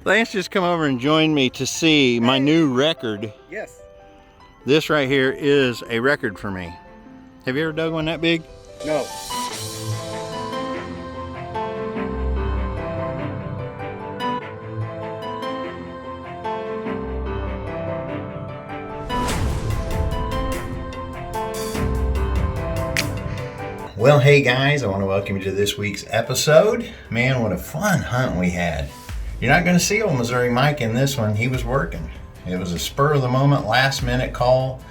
Lance just come over and joined me to see my new record. Yes. This right here is a record for me. Have you ever dug one that big? No. Well, hey guys, I want to welcome you to this week's episode. Man, what a fun hunt we had. You're not going to see old Missouri Mike in this one. He was working. It was a spur of the moment, last minute call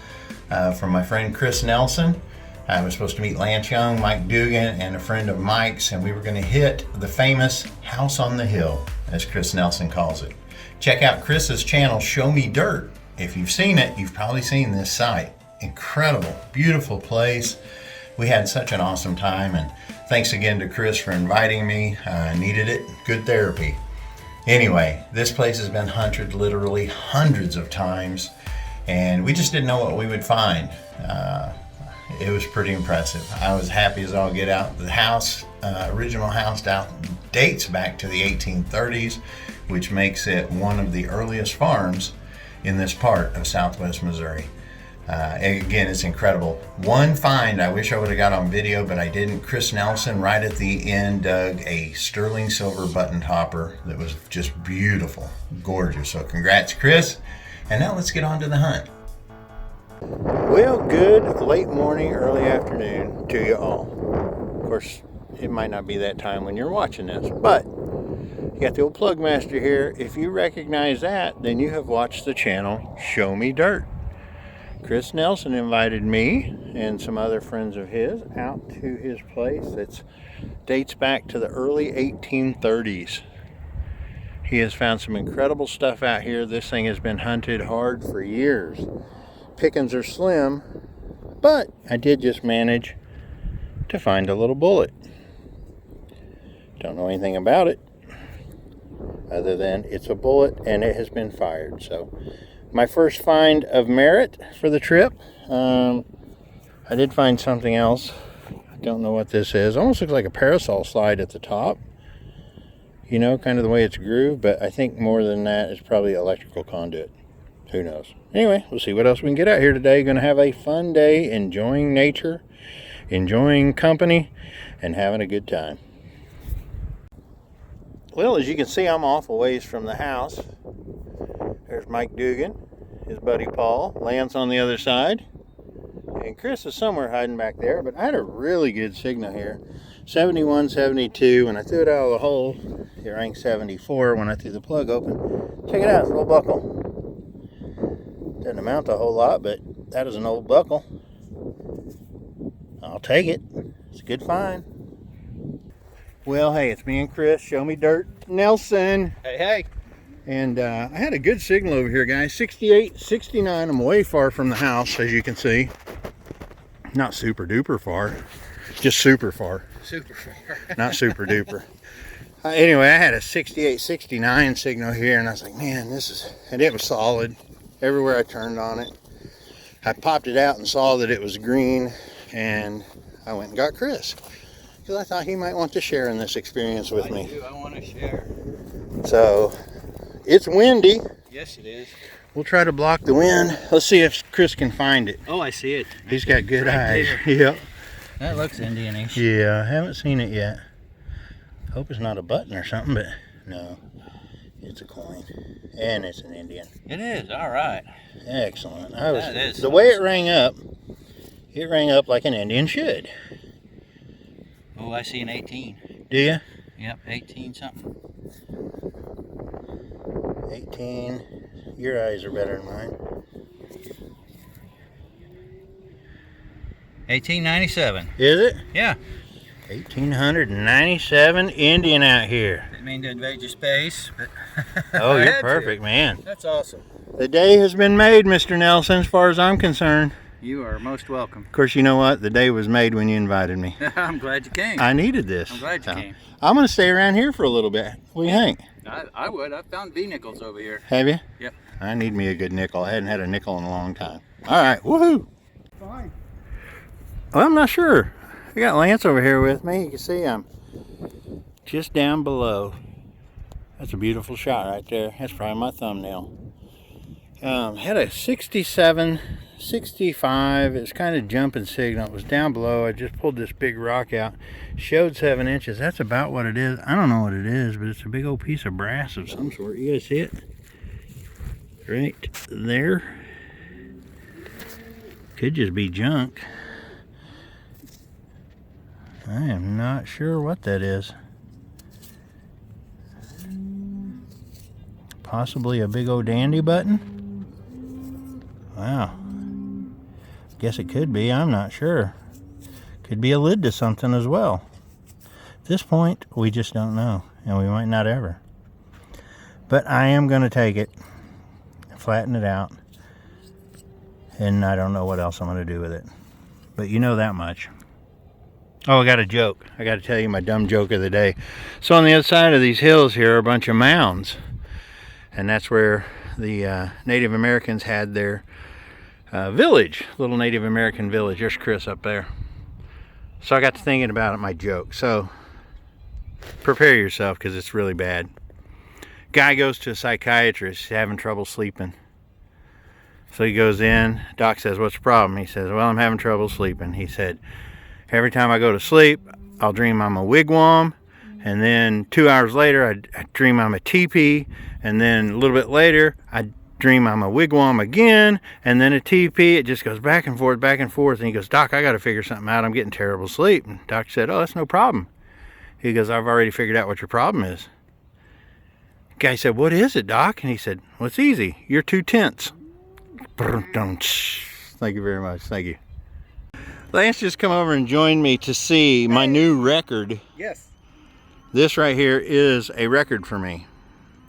from my friend Chris Nelson. I was supposed to meet Lance Young, Mike Dugan, and a friend of Mike's, and we were going to hit the famous House on the Hill, as Chris Nelson calls it. Check out Chris's channel, Show Me Dirt. If you've seen it, you've probably seen this site. Incredible, beautiful place. We had such an awesome time, and thanks again to Chris for inviting me. I needed it. Good therapy. Anyway, this place has been hunted literally hundreds of times, and we just didn't know what we would find. It was pretty impressive. I was happy as all get out. The house, original house, dates back to the 1830s, which makes it one of the earliest farms in this part of southwest Missouri. Again, it's incredible. One find I wish I would have got on video, but I didn't. Chris Nelson right at the end dug a sterling silver button topper that was just beautiful, gorgeous. So congrats, Chris. And now let's get on to the hunt. Well, good late morning, early afternoon to you all. Of course, it might not be that time when you're watching this, but you got the old PlugMaster here. If you recognize that, then you have watched the channel Show Me Dirt. Chris Nelson invited me and some other friends of his out to his place that dates back to the early 1830s. He has found some incredible stuff out here. This thing has been hunted hard for years. Pickings are slim, but I did just manage to find a little bullet. Don't know anything about it other than it's a bullet and it has been fired. So my first find of merit for the trip. I did find something else. I don't know what this is. Almost looks like a parasol slide at the top. You know, kind of the way it's grooved, but I think more than that is probably electrical conduit. Who knows? Anyway, we'll see what else we can get out here today. Going to have a fun day enjoying nature, enjoying company, and having a good time. Well, as you can see, I'm off a ways from the house. There's Mike Dugan, his buddy Paul, Lance on the other side, and Chris is somewhere hiding back there, but I had a really good signal here. 71, 72, when I threw it out of the hole, it rang 74 when I threw the plug open. Check it out, it's a little buckle. Doesn't amount to a whole lot, but that is an old buckle. I'll take it. It's a good find. Well, hey, it's me and Chris, Show Me Dirt Nelson. Hey, hey. And I had a good signal over here, guys. 68, 69. I'm way far from the house, as you can see. Not super duper far, just super far. Super far. Not super duper. Anyway, I had a 68, 69 signal here, and I was like, man, and it was solid everywhere I turned on it. I popped it out and saw that it was green, and I went and got Chris because I thought he might want to share in this experience with me. I want to share. So it's windy. Yes, it is. We'll try to block the wind. Let's see if Chris can find it. Oh, I see it. He's got good eyes. There. Yep. That looks Indian-ish. Yeah, I haven't seen it yet. Hope it's not a button or something, but no. It's a coin. And it's an Indian. It is, all right. Excellent. The way it rang up like an Indian should. Oh, I see an 18. Do you? Yep, 18 something. 18. Your eyes are better than mine. 1897. Is it? Yeah. 1897 Indian out here. Didn't mean to invade your space, but Oh, you're perfect, man. That's awesome. The day has been made, Mr. Nelson, as far as I'm concerned. You are most welcome. Of course, you know what? The day was made when you invited me. I'm glad you came. I needed this. I'm glad you came. I'm going to stay around here for a little bit. What do you think? I would. I found V-nickels over here. Have you? Yep. I need me a good nickel. I hadn't had a nickel in a long time. All right. Woohoo. Fine. Well, I'm not sure. I got Lance over here with me. You can see I'm just down below. That's a beautiful shot right there. That's probably my thumbnail. Had a 67, 65. It's kind of jumping signal. It was down below. I just pulled this big rock out. Showed 7 inches. That's about what it is. I don't know what it is, but it's a big old piece of brass of some sort. You guys see it? Right there. Could just be junk. I am not sure what that is. Possibly a big old dandy button. Wow. Guess it could be. I'm not sure. Could be a lid to something as well. At this point, we just don't know. And we might not ever. But I am going to take it. Flatten it out. And I don't know what else I'm going to do with it. But you know that much. Oh, I got a joke. I got to tell you my dumb joke of the day. So on the other side of these hills here are a bunch of mounds. And that's where the Native Americans had their village, little Native American village. There's Chris up there. So I got to thinking about it, my joke. So prepare yourself because it's really bad. Guy goes to a psychiatrist. He's having trouble sleeping. So he goes in. Doc says, "What's the problem?" He says, "Well, I'm having trouble sleeping." He said, "Every time I go to sleep, I'll dream I'm a wigwam. And then 2 hours later, I dream I'm a teepee. And then a little bit later, I dream I'm a wigwam again. And then a teepee. It just goes back and forth, back and forth." And he goes, "Doc, I got to figure something out. I'm getting terrible sleep." And Doc said, "Oh, that's no problem." He goes, "I've already figured out what your problem is." Guy said, "What is it, Doc?" And he said, "Well, it's easy. You're too tense." Thank you very much. Thank you. Lance just come over and joined me to see my new record. Yes. This right here is a record for me.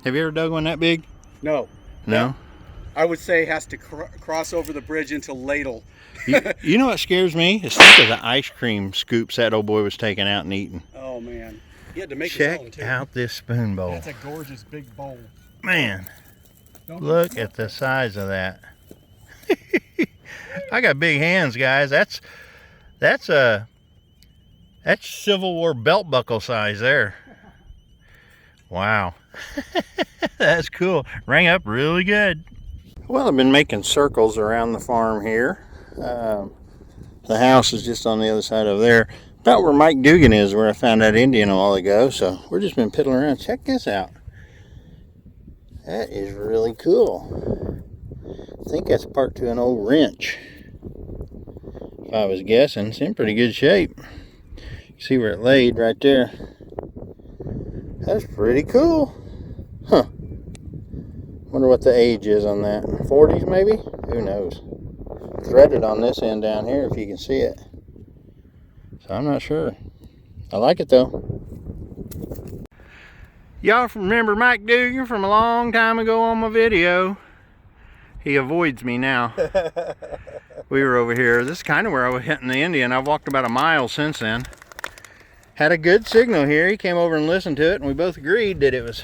Have you ever dug one that big? No. No? I would say has to cross over the bridge into Ladle. You know what scares me? Is think of the ice cream scoops that old boy was taking out and eating. Oh, man. He had to make his own, too. Check out this spoon bowl. That's a gorgeous big bowl. Man, look at the size of that. I got big hands, guys. That's Civil War belt buckle size there. Wow. That's cool. Rang up really good. Well, I've been making circles around the farm here. The house is just on the other side over there. About where Mike Dugan is, where I found that Indian a while ago. So we're just been piddling around. Check this out. That is really cool. I think that's part to an old wrench. If I was guessing, it's in pretty good shape. You see where it laid right there. That's pretty cool. Huh. Wonder what the age is on that. 40s maybe? Who knows? Threaded on this end down here if you can see it. So I'm not sure. I like it though. Y'all remember Mike Dugan from a long time ago on my video? He avoids me now. We were over here. This is kind of where I was hitting the Indian. I've walked about a mile since then. Had a good signal here. He came over and listened to it, and we both agreed that it was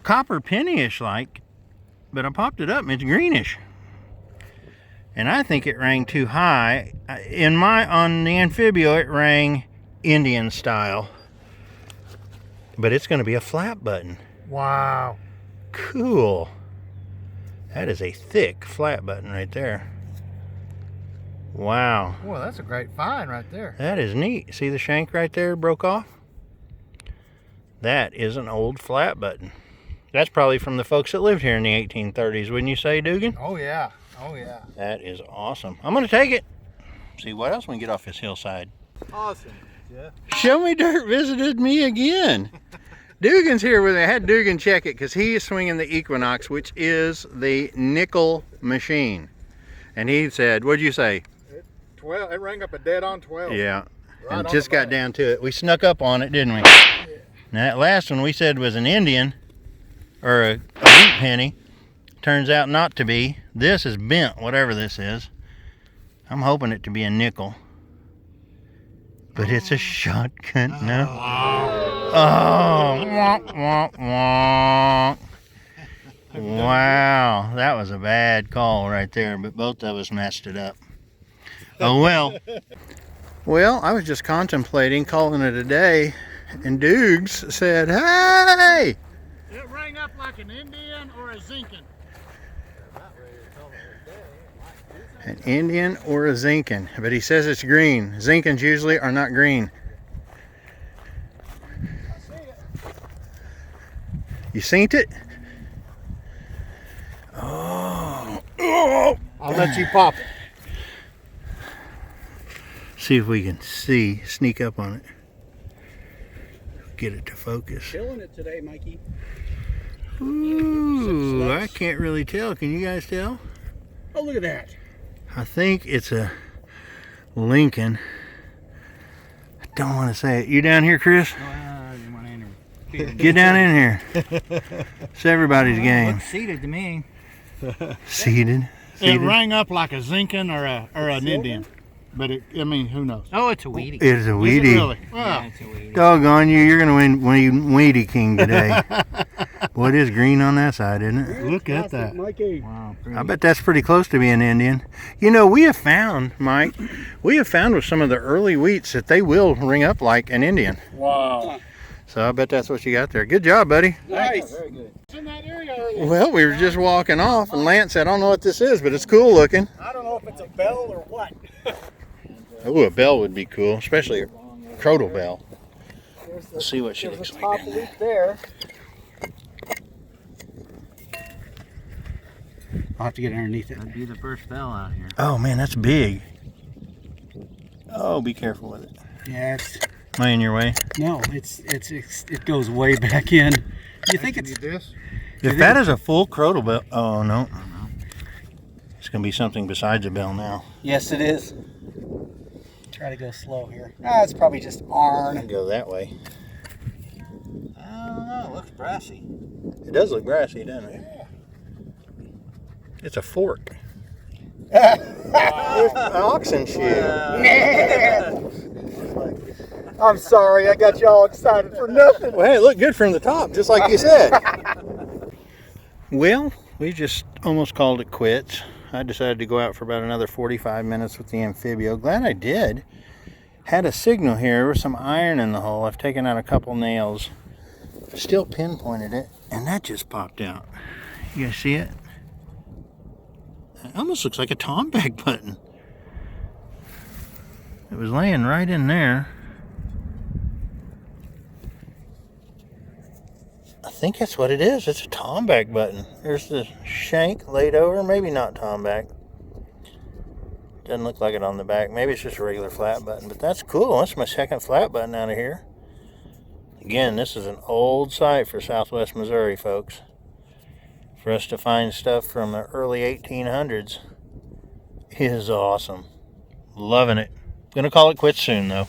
copper penny-ish like, but I popped it up and it's greenish. And I think it rang too high. On the Amphibio, it rang Indian style. But it's going to be a flat button. Wow. Cool. That is a thick flat button right there. Wow. Well, that's a great find right there. That is neat. See the shank right there broke off? That is an old flat button. That's probably from the folks that lived here in the 1830s, wouldn't you say, Dugan? Oh, yeah. Oh, yeah. That is awesome. I'm going to take it. See what else we can get off this hillside. Awesome. Yeah. Show Me Dirt visited me again. Dugan's here with me. I had Dugan check it because he is swinging the Equinox, which is the nickel machine. And he said, what'd you say? 12. It rang up a dead on 12. Yeah. Right And just got back. down to it. We snuck up on it, didn't we? Yeah. Now, that last one we said was an Indian or a wheat penny. Turns out not to be. This is bent, whatever this is. I'm hoping it to be a nickel. But it's a shotgun. No. Oh. Wonk, wonk, wonk. Wow. That was a bad call right there, but both of us messed it up. Oh well. Well, I was just contemplating calling it a day, and Dukes said, "Hey, up like an Indian or a Zincan? An Indian or a Zincan, but he says it's green. Zincans usually are not green. You seen it? Oh. I'll let you pop it. See if we can sneak up on it. Get it to focus. Killing it today, Mikey. Ooh, I can't really tell. Can you guys tell? Oh, look at that. I think it's a Lincoln. I don't want to say it. You down here, Chris? Get down in here. It's everybody's game. Looks seated to me. Seated. It rang up like a Zincan or an Indian. But I mean, who knows? Oh, it's a weedy. It's a Is it weedy. really? Yeah, Wow. it's a weedy. Doggone you, you're going to win Weedy King today. What is green on that side, isn't it? Look at that. Mikey. Wow. I bet that's pretty close to being Indian. You know, we have found, Mike, with some of the early wheats that they will ring up like an Indian. Wow. So I bet that's what you got there. Good job, buddy. Nice. Very good. It's in that area earlier. Well, we were just walking off, and Lance said, I don't know what this is, but it's cool looking. I don't know if it's a bell or what. Oh, a bell would be cool, especially a Proto Bell. Let's see what she looks like down there. loop there. I'll have to get underneath it. That'd be the first bell out here. Oh, man, that's big. Oh, be careful with it. Yeah, it's Am I in your way? no, it goes way back in. You think it's this? If that is a full Proto Bell, oh, no. It's going to be something besides a bell now. Yes, it is. Try to go slow here. Ah, it's probably just Arn. Go that way. I don't know. It looks brassy. It does look brassy, doesn't it? It's a fork. Oxen shit. I'm sorry, I got y'all excited for nothing. Well, hey, it looked good from the top, just like you said. Well, we just almost called it quits. I decided to go out for about another 45 minutes with the Amphibio. Glad I did. Had a signal here with some iron in the hole. I've taken out a couple nails. Still pinpointed it, and that just popped out. You guys see it? It almost looks like a Tomback button. It was laying right in there. I think that's what it is. It's a Tomback button. There's the shank laid over. Maybe not Tomback. Doesn't look like it on the back. Maybe it's just a regular flat button. But that's cool. That's my second flat button out of here. Again, this is an old site for Southwest Missouri, folks. For us to find stuff from the early 1800s is awesome. Loving it. Gonna call it quits soon, though.